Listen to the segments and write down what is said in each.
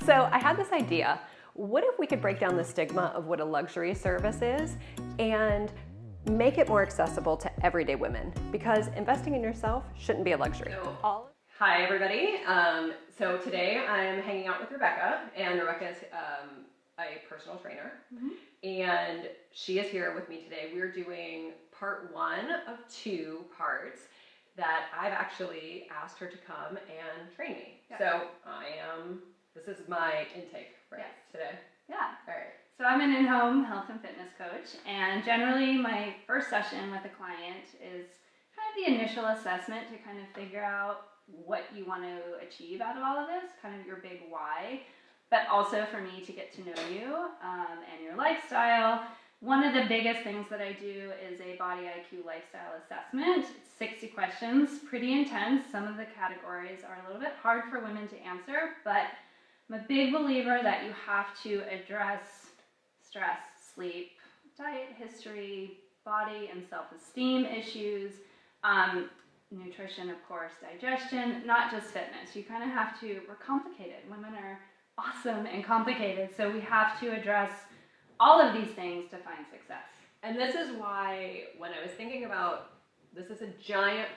So I had this idea. What if we could break down the stigma of what a luxury service is and make it more accessible to everyday women? Because investing in yourself shouldn't be a luxury. Hi everybody. So today I'm hanging out with Rebecca, and Rebecca is a personal trainer, and she is here with me today. We're doing part 1 of 2 parts that I've actually asked her to come and train me. Yeah. So this is my intake, right, today? Yeah. All right. So I'm an in-home health and fitness coach, and generally my first session with a client is kind of the initial assessment to kind of figure out what you want to achieve out of all of this, kind of your big why, but also for me to get to know you and your lifestyle. One of the biggest things that I do is a body IQ lifestyle assessment. It's 60 questions, pretty intense. Some of the categories are a little bit hard for women to answer, but I'm a big believer that you have to address stress, sleep, diet history, body and self-esteem issues, nutrition, of course, digestion, not just fitness. You kind of have to, we're complicated. Women are awesome and complicated, so we have to address all of these things to find success. And this is why when I was thinking about, this is a giant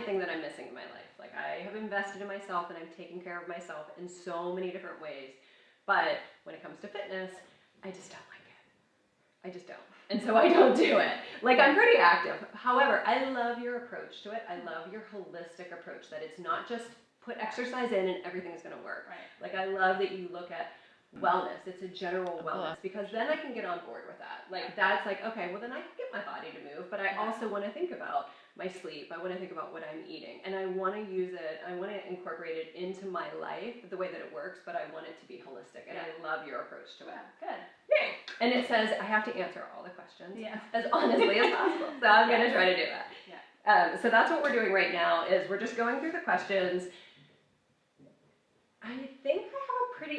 thing that I'm missing in my life. Like, I have invested in myself and I'm taking care of myself in so many different ways. But when it comes to fitness, I just don't like it. I just don't. And so I don't do it. Like, I'm pretty active. However, I love your approach to it. I love your holistic approach, that it's not just put exercise in and everything's going to work. Right. Like, I love that you look at wellness. It's a general wellness, because then I can get on board with that. Like, that's like, okay, well then I can get my body to move, but I also want to think about my sleep. I want to think about what I'm eating, and I want to use it. I want to incorporate it into my life the way that it works, but I want it to be holistic, and I love your approach to it. Good. Yay! And it says I have to answer all the questions as honestly as possible, so I'm going to try to do that. Yeah. So that's what we're doing right now, is we're just going through the questions. I think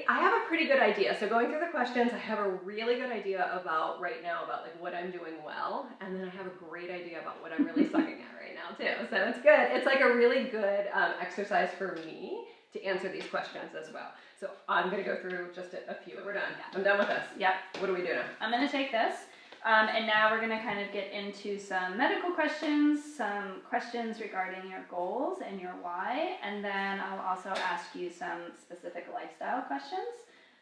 I have a pretty good idea. So going through the questions, I have a really good idea about right now about like what I'm doing well, and then I have a great idea about what I'm really sucking at right now too. So it's good. It's like a really good exercise for me to answer these questions as well. So I'm going to go through just a few. We're done. I'm done with this. Yep. What do we do now? I'm going to take this. And now we're going to kind of get into some medical questions, some questions regarding your goals and your why, and then I'll also ask you some specific lifestyle questions.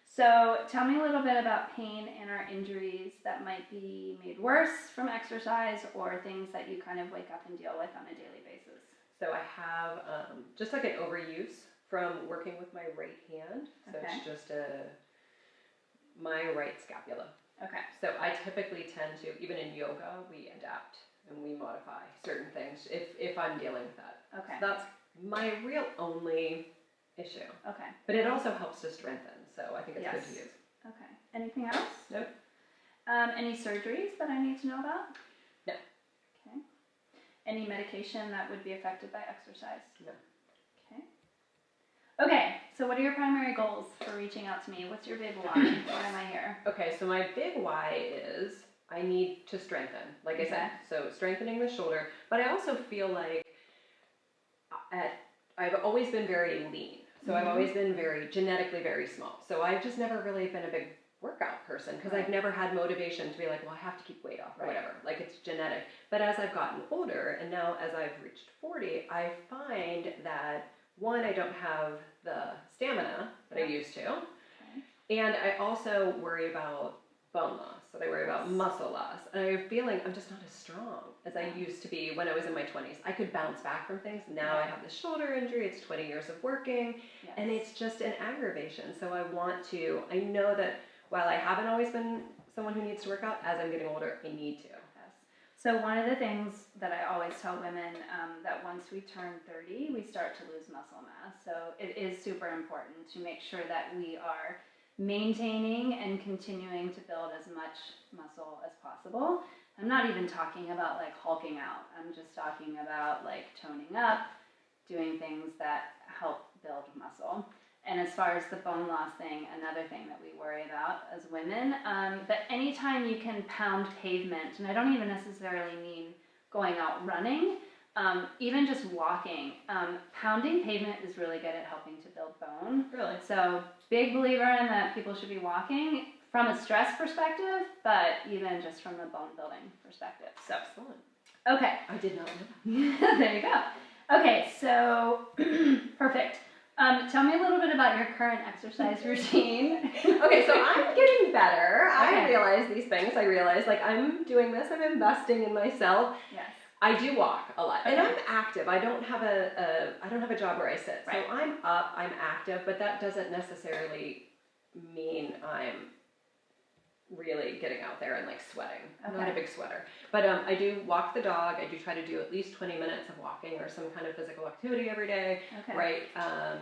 So tell me a little bit about pain and or injuries that might be made worse from exercise, or things that you kind of wake up and deal with on a daily basis. So I have just like an overuse from working with my right hand. So it's just my right scapula. Okay. So I typically tend to, even in yoga, we adapt and we modify certain things if I'm dealing with that. Okay. So that's my real only issue. Okay. But it also helps to strengthen, so I think it's good to use. Okay. Anything else? Nope. Any surgeries that I need to know about? No. Okay. Any medication that would be affected by exercise? No. Okay. Okay, so what are your primary goals for reaching out to me? What's your big why? Why am I here? Okay, so my big why is I need to strengthen, like I said. So strengthening the shoulder, but I also feel like I've always been very lean. So I've always been genetically very small. So I've just never really been a big workout person, because I've never had motivation to be like, well, I have to keep weight off or whatever. Like, it's genetic. But as I've gotten older, and now as I've reached 40, I find that, one, I don't have the stamina that I used to. And I also worry about bone loss. So I worry about muscle loss. And I have a feeling I'm just not as strong as I used to be when I was in my 20s. I could bounce back from things. Now I have the shoulder injury. It's 20 years of working. And it's just an aggravation. So I know that while I haven't always been someone who needs to work out, as I'm getting older, I need to. So one of the things that I always tell women, that once we turn 30, we start to lose muscle mass. So it is super important to make sure that we are maintaining and continuing to build as much muscle as possible. I'm not even talking about like hulking out. I'm just talking about like toning up, doing things that help build muscle. And as far as the bone loss thing, another thing that we worry about as women, but anytime you can pound pavement, and I don't even necessarily mean going out running, even just walking, pounding pavement is really good at helping to build bone. Really? So big believer in that people should be walking from a stress perspective, but even just from a bone building perspective. So, Excellent. okay. I did not know that. There you go. Okay, so perfect. Tell me a little bit about your current exercise routine. Okay, so I'm getting better. Okay. I realize these things. I realize, like, I'm doing this. I'm investing in myself. Yes. I do walk a lot, and Okay. I'm active. I don't have a job where I sit, Right. so I'm up. I'm active, but that doesn't necessarily mean I'm really getting out there and like sweating. I'm not Okay. a big sweater, but I do walk the dog. I do try to do at least 20 minutes of walking or some kind of physical activity every day. Okay. Right.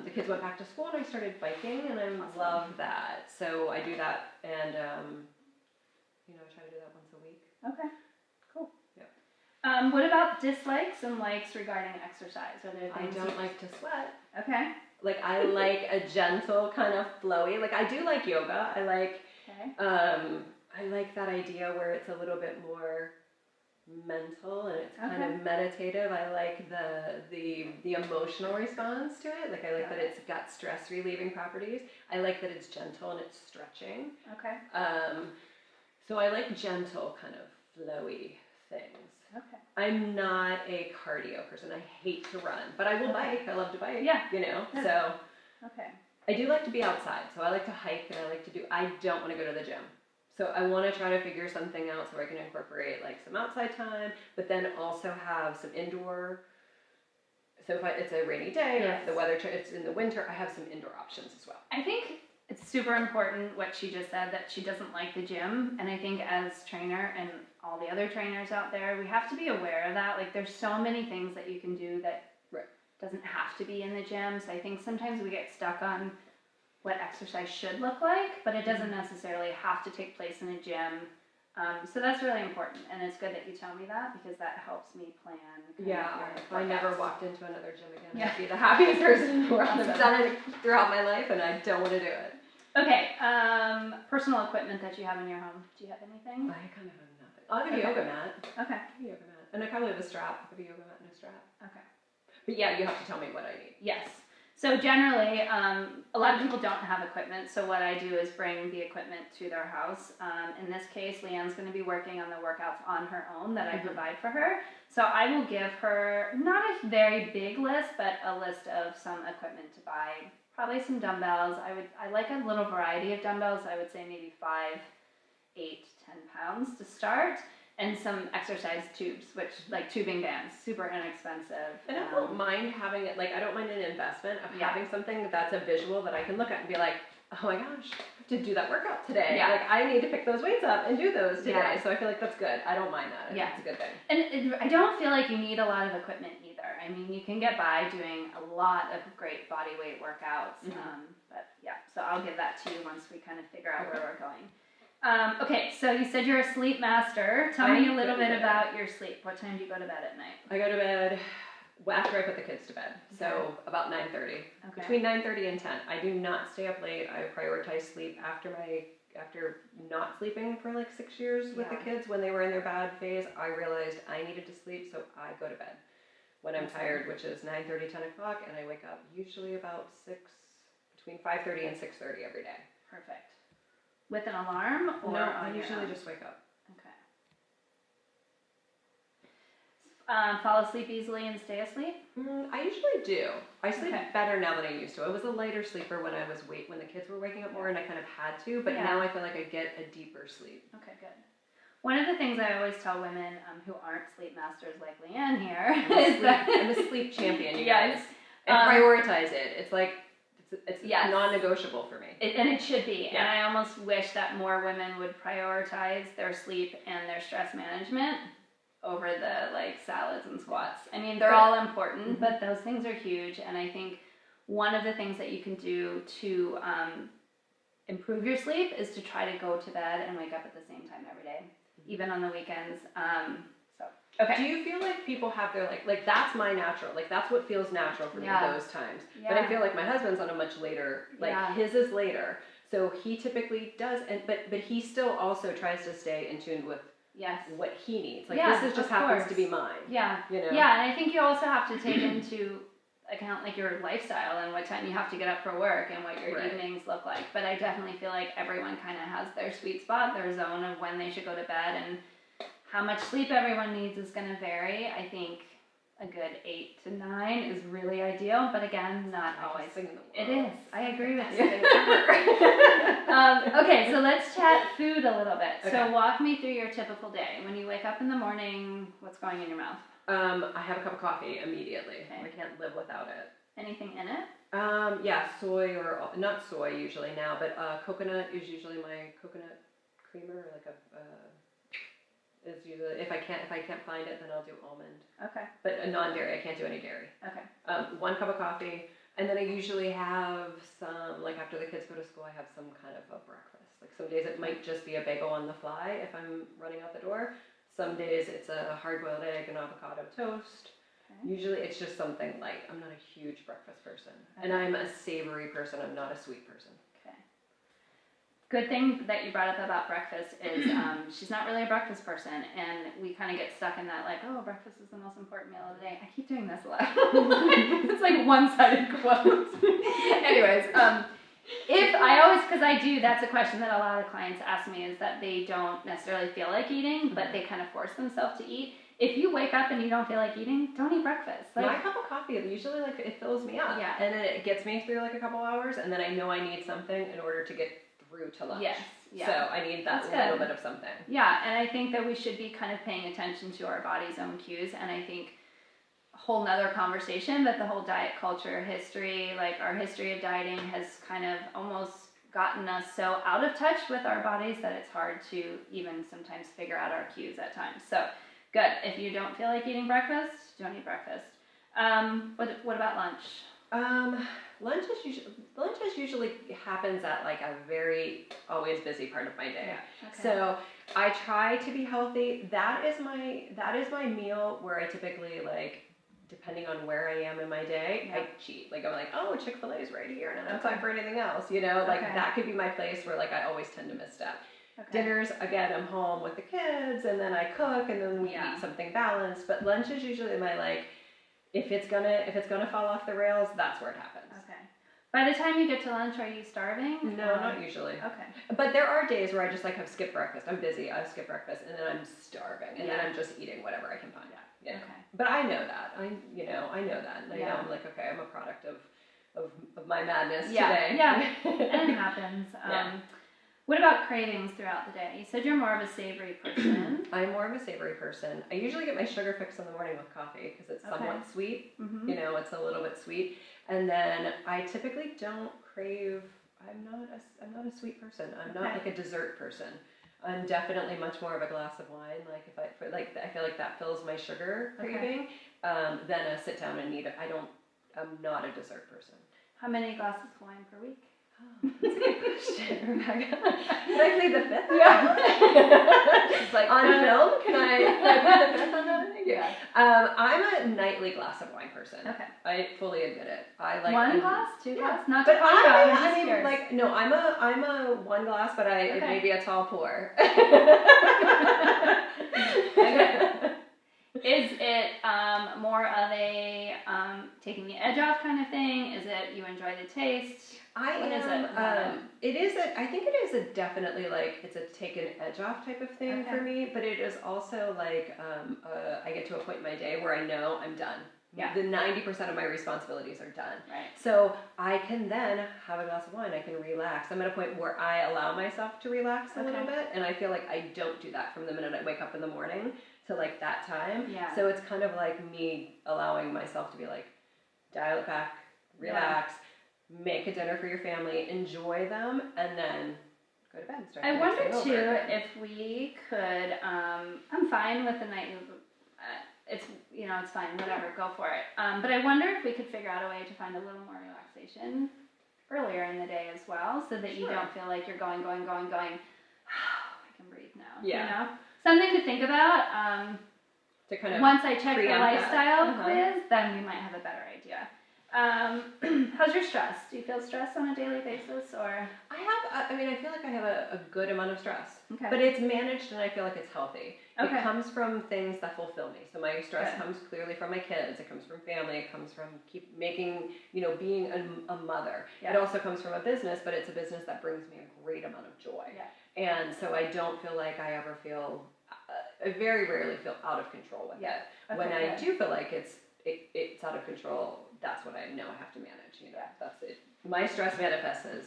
The kids went back to school and I started biking, and I Awesome. love that. So I do that, and I try to do that once a week. Okay. Cool. Yeah. What about dislikes and likes regarding exercise? Are there I things don't like to sweat. Okay. Like, I like a gentle kind of flowy. Like, I do like yoga. I like that idea where it's a little bit more mental and it's kind of meditative. I like the emotional response to it. Like, I like that it's got stress relieving properties. I like that it's gentle and it's stretching. Okay. So I like gentle kind of flowy things. Okay. I'm not a cardio person. I hate to run, but I will bike. I love to bike. Yeah. So Okay. I do like to be outside. So I like to hike, and I don't want to go to the gym. So I want to try to figure something out so I can incorporate like some outside time, but then also have some indoor. So if it's a rainy day, or if the weather, it's in the winter, I have some indoor options as well. I think it's super important what she just said, that she doesn't like the gym. And I think as trainer and all the other trainers out there, we have to be aware of that. Like, there's so many things that you can do that doesn't have to be in the gym. So I think sometimes we get stuck on what exercise should look like, but it doesn't necessarily have to take place in a gym. So that's really important, and it's good that you tell me that, because that helps me plan. If I never walked into another gym again, I'd be the happiest person in the world. I've done it throughout my life, and I don't want to do it. Okay, personal equipment that you have in your home. Do you have anything? I kind of have nothing. I have a yoga mat. Okay. I have a yoga mat, and I probably have a strap. I have a yoga mat and a strap. Okay. But yeah, you have to tell me what I need. Yes. So generally, a lot of people don't have equipment, so what I do is bring the equipment to their house. In this case, Leanne's going to be working on the workouts on her own that I provide for her. So I will give her, not a very big list, but a list of some equipment to buy. Probably some dumbbells. I like a little variety of dumbbells. I would say maybe 5, 8, 10 pounds to start. And some exercise tubes, which, like tubing bands, super inexpensive. And I don't mind having it, like, I don't mind an investment of having something that's a visual that I can look at and be like, oh my gosh, I have to do that workout today. Yeah. Like, I need to pick those weights up and do those today. Yeah. So I feel like that's good. I don't mind that. I think it's a good thing. And I don't feel like you need a lot of equipment either. I mean, you can get by doing a lot of great body weight workouts. But yeah, so I'll give that to you once we kind of figure out where we're going. Okay, so you said you're a sleep master. Tell me a little bit about your sleep. What time do you go to bed at night? I go to bed after I put the kids to bed, so about 9:30. Okay. Between 9:30 and 10. I do not stay up late. I prioritize sleep after not sleeping for like 6 years with the kids. When they were in their bad phase, I realized I needed to sleep, so I go to bed when I'm tired, which is 9:30, 10 o'clock, and I wake up usually about between 5:30 and 6:30 every day. Perfect. With an alarm? Or no, I usually just wake up. Okay. Fall asleep easily and stay asleep? I usually do. I sleep better now than I used to. I was a lighter sleeper when the kids were waking up more, and I kind of had to, but now I feel like I get a deeper sleep. Okay, good. One of the things I always tell women who aren't sleep masters like Leanne here I'm a sleep champion, you guys. And prioritize it. It's like, it's non-negotiable for me. And it should be. Yeah. And I almost wish that more women would prioritize their sleep and their stress management over the like salads and squats. I mean, they're all important, but those things are huge. And I think one of the things that you can do to improve your sleep is to try to go to bed and wake up at the same time every day, even on the weekends. Okay. Do you feel like people have their like that's my natural, like that's what feels natural for me those times. Yeah. But I feel like my husband's on a much later, his is later. So he typically does, but he still also tries to stay in tune with what he needs. Like this is just happens to be mine. Yeah. You know? Yeah, and I think you also have to take into account like your lifestyle and what time you have to get up for work and what your evenings look like. But I definitely feel like everyone kind of has their sweet spot, their zone of when they should go to bed, and how much sleep everyone needs is going to vary. I think a good 8 to 9 is really ideal, but again, not always. It is. I agree with you. Okay, so let's chat food a little bit. Okay. So walk me through your typical day. When you wake up in the morning, what's going in your mouth? I have a cup of coffee immediately. Okay. I can't live without it. Anything in it? Yeah, soy or not soy usually now, but coconut is usually my coconut creamer, like is usually if I can't find it, then I'll do almond. Okay. But a non-dairy, I can't do any dairy. Okay. 1 cup of coffee, and then I usually have some, like after the kids go to school, I have some kind of a breakfast. Like some days it might just be a bagel on the fly if I'm running out the door. Some days it's a hard-boiled egg and avocado toast. Okay. Usually it's just something light. I'm not a huge breakfast person. Okay. And I'm a savory person. I'm not a sweet person. Okay. Good thing that you brought up about breakfast is she's not really a breakfast person. And we kind of get stuck in that like, oh, breakfast is the most important meal of the day. I keep doing this a lot. It's like one-sided quote. Anyways, because I do, that's a question that a lot of clients ask me, is that they don't necessarily feel like eating, but they kind of force themselves to eat. If you wake up and you don't feel like eating, don't eat breakfast. Like, my cup of coffee usually like it fills me up. Yeah. And then it gets me through like a couple hours, and then I know I need something in order to get through to lunch. Yes. Yeah. So I need that little bit of something. Yeah, and I think that we should be kind of paying attention to our body's own cues, and I think whole nother conversation that the whole diet culture history, like our history of dieting, has kind of almost gotten us so out of touch with our bodies that it's hard to even sometimes figure out our cues at times. So good. If you don't feel like eating breakfast, don't eat breakfast. What about lunch? Lunch usually happens at like a very always busy part of my day. Yeah. Okay. So I try to be healthy. That is my meal where I typically, like, depending on where I am in my day, I cheat. Like I'm like, oh, Chick-fil-A is right here, and I don't have time for anything else. You know, like that could be my place where like I always tend to misstep. Okay. Dinners, again, I'm home with the kids, and then I cook, and then we eat something balanced. But lunch is usually my like, if it's gonna fall off the rails, that's where it happens. Okay. By the time you get to lunch, are you starving? No, not usually. Okay. But there are days where I just like have skipped breakfast. I'm busy, I've skipped breakfast, and then I'm starving, and then I'm just eating whatever I can find. Yeah. Okay. But I know that. I know that. And I know I'm like, okay, I'm a product of my madness today. Yeah. And it happens. What about cravings throughout the day? You said you're more of a savory person. I'm more of a savory person. I usually get my sugar fix in the morning with coffee because it's somewhat sweet. Mm-hmm. You know, it's a little bit sweet. And then I typically don't crave. I'm not a sweet person. I'm not like a dessert person. I'm definitely much more of a glass of wine. Like I feel like that fills my sugar craving. Than a sit down and eat it. I'm not a dessert person. How many glasses of wine per week? Oh, that's a good question, Rebecca. Can I plead the fifth? Yeah. It's like on film. Can I plead the fifth on that? Yeah. I'm a nightly glass of wine person. Okay. I fully admit it. I like one glass, 2 glass, not but I mean, like no. I'm a one glass, but it may be a tall pour. Okay. Is it more of a taking the edge off kind of thing? Is it you enjoy the taste? I think it is a definitely like it's a take an edge off type of thing for me, but it is also like I get to a point in my day where I know I'm done. Yeah. The 90% of my responsibilities are done. Right. So I can then have a glass of wine. I can relax. I'm at a point where I allow myself to relax a little bit, and I feel like I don't do that from the minute I wake up in the morning to like that time. Yeah. So it's kind of like me allowing myself to be like, dial it back, relax, make a dinner for your family, enjoy them, and then go to bed and start. I wonder too if we could. I'm fine with the night. It's fine, whatever, go for it. But I wonder if we could figure out a way to find a little more relaxation earlier in the day as well, so that you don't feel like you're going. Oh, I can breathe now. Yeah. You know, something to think about. To kind of once I check the lifestyle quiz, then we might have a better idea. How's your stress? Do you feel stressed on a daily basis, or? I mean, I feel like I have a good amount of stress, Okay. but it's managed and I feel like it's healthy. Okay. It comes from things that fulfill me. So my stress Good. comes clearly from my kids. It comes from family. It comes from being a mother. Yeah. It also comes from a business, but it's a business that brings me a great amount of joy. Yeah. And so I don't feel like I ever feel, I very rarely feel out of control with it. Okay, When I good. do feel like it's out of control, that's what I know I have to manage. That's it. My stress manifests as,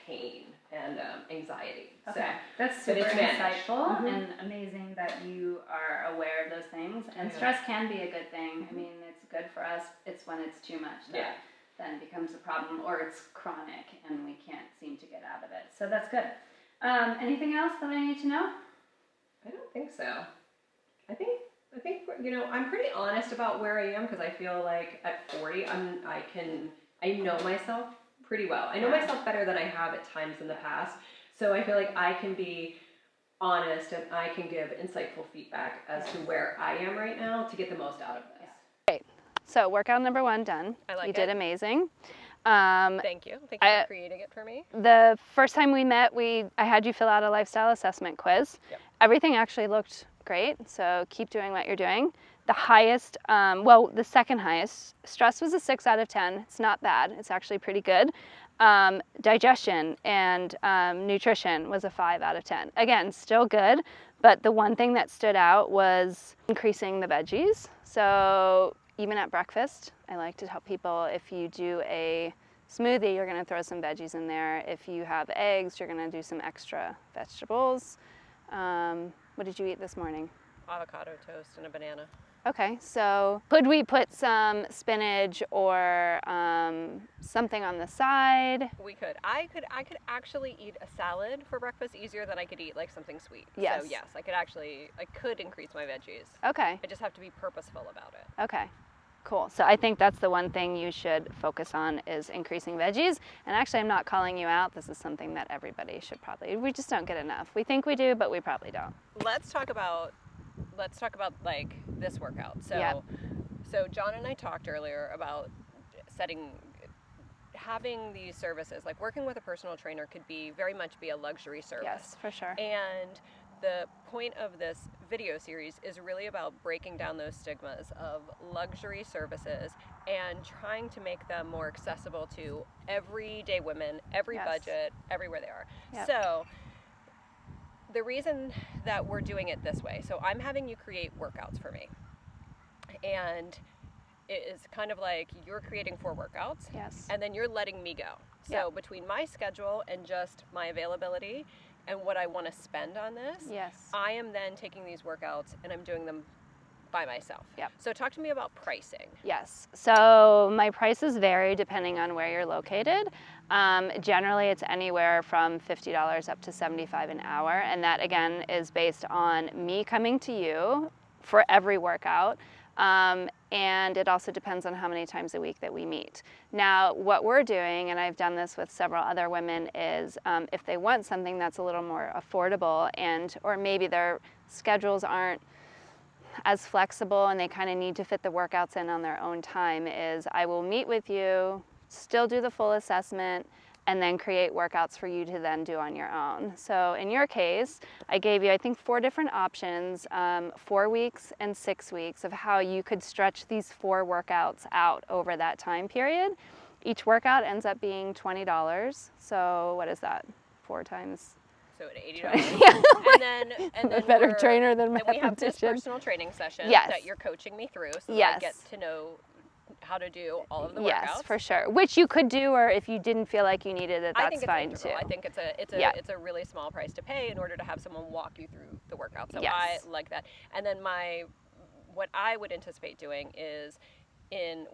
pain and anxiety. Okay, So, that's but super it's managed. insightful Mhm. and amazing that you are aware of those things. And Yeah. stress can be a good thing. I mean, it's good for us. It's when it's too much that then it becomes a problem, or it's chronic and we can't seem to get out of it. So that's good. Anything else that I need to know? I don't think so. I think I'm pretty honest about where I am, because I feel like at 40 I know myself pretty well. I know myself better than I have at times in the past. So I feel like I can be honest and I can give insightful feedback as to where I am right now to get the most out of this. Great. So workout number 1 done. I like you it. did amazing. Thank you. Thank you for creating it for me. The first time we met, I had you fill out a lifestyle assessment quiz. Yep. Everything actually looked great, so keep doing what you're doing. The highest, the second highest, stress was a 6 out of 10. It's not bad. It's actually pretty good. Digestion and nutrition was a 5 out of 10. Again, still good, but the one thing that stood out was increasing the veggies. So even at breakfast, I like to tell people, if you do a smoothie, you're going to throw some veggies in there. If you have eggs, you're going to do some extra vegetables. What did you eat this morning? Avocado toast and a banana. Okay, so could we put some spinach or something on the side? We could. I could actually eat a salad for breakfast easier than I could eat like something sweet. Yes. So yes, I could increase my veggies. Okay. I just have to be purposeful about it. Okay. Cool. So I think that's the one thing you should focus on, is increasing veggies. And actually, I'm not calling you out. This is something that everybody should we just don't get enough. We think we do, but we probably don't. Let's talk about like this workout. So John and I talked earlier about having these services, like working with a personal trainer could very much be a luxury service. Yes, for sure. And the point of this video series is really about breaking down those stigmas of luxury services and trying to make them more accessible to everyday women, every budget, everywhere they are. Yep. So the reason that we're doing it this way, so I'm having you create workouts for me. And it is kind of like you're creating 4 workouts. Yes. And then you're letting me go. So between my schedule and just my availability and what I want to spend on this, I am then taking these workouts and I'm doing them by myself. Yep. So talk to me about pricing. Yes. So my prices vary depending on where you're located. Generally, it's anywhere from $50 up to $75 an hour. And that, again, is based on me coming to you for every workout. And it also depends on how many times a week that we meet. Now, what we're doing, and I've done this with several other women, is if they want something that's a little more affordable or maybe their schedules aren't as flexible and they kind of need to fit the workouts in on their own time, is I will meet with you, still do the full assessment, and then create workouts for you to then do on your own. So in your case, I gave you, I think, 4 different options, 4 weeks and 6 weeks, of how you could stretch these 4 workouts out over that time period. Each workout ends up being $20. So what is that? 4 times? So at $80. Yeah. and then a better trainer than we have this mathematician. personal training session Yes. that you're coaching me through, so that Yes. I get to know how to do all of the workouts. Yes, for sure. Which you could do, or if you didn't feel like you needed it, that's fine too. I think it's a really small price to pay in order to have someone walk you through the workout. So I like that. And then what I would anticipate doing is,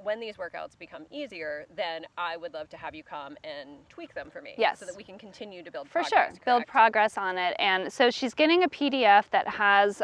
when these workouts become easier, then I would love to have you come and tweak them for me. Yes. So that we can continue to build For progress. sure, Correct? build progress on it. And so she's getting a PDF that has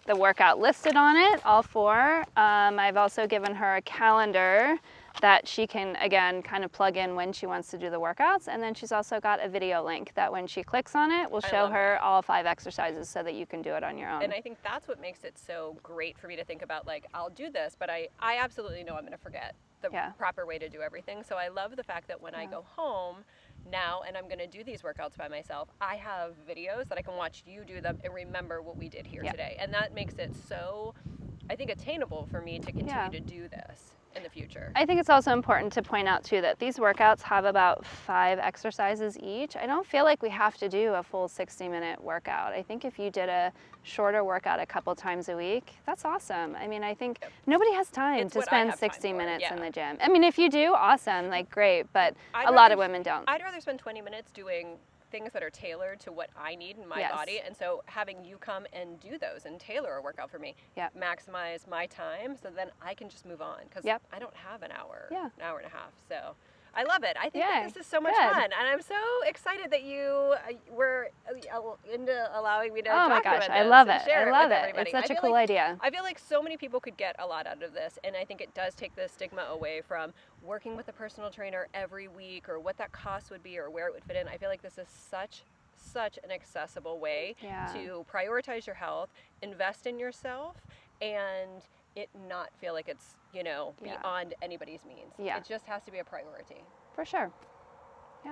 the workout listed on it, all 4. I've also given her a calendar that she can, again, kind of plug in when she wants to do the workouts. And then she's also got a video link that when she clicks on it, will show her all 5 exercises so that you can do it on your own. And I think that's what makes it so great for me to think about, like, I'll do this, but I absolutely know I'm going to forget the proper way to do everything. So I love the fact that when I go home, now and I'm going to do these workouts by myself, I have videos that I can watch you do them and remember what we did here today. And that makes it so, I think, attainable for me to continue to do this in the future. I think it's also important to point out too that these workouts have about 5 exercises each. I don't feel like we have to do a full 60-minute workout. I think if you did a shorter workout a couple times a week, that's awesome. I mean, I think nobody has time to spend 60 minutes in the gym. I mean, if you do, awesome, like great, but a lot of women don't. I'd rather spend 20 minutes doing things that are tailored to what I need in my body, and so having you come and do those and tailor a workout for me, maximize my time, so then I can just move on, because I don't have an hour, an hour and a half, so I love it. I think that this is so much fun, and I'm so excited that you were into allowing me to talk about this. Oh my gosh, I love it. I love it. It's such a cool idea. I feel like so many people could get a lot out of this, and I think it does take the stigma away from working with a personal trainer every week, or what that cost would be, or where it would fit in. I feel like this is such an accessible way to prioritize your health, invest in yourself, and it not feel like it's, you know, beyond anybody's means. It just has to be a priority. For sure.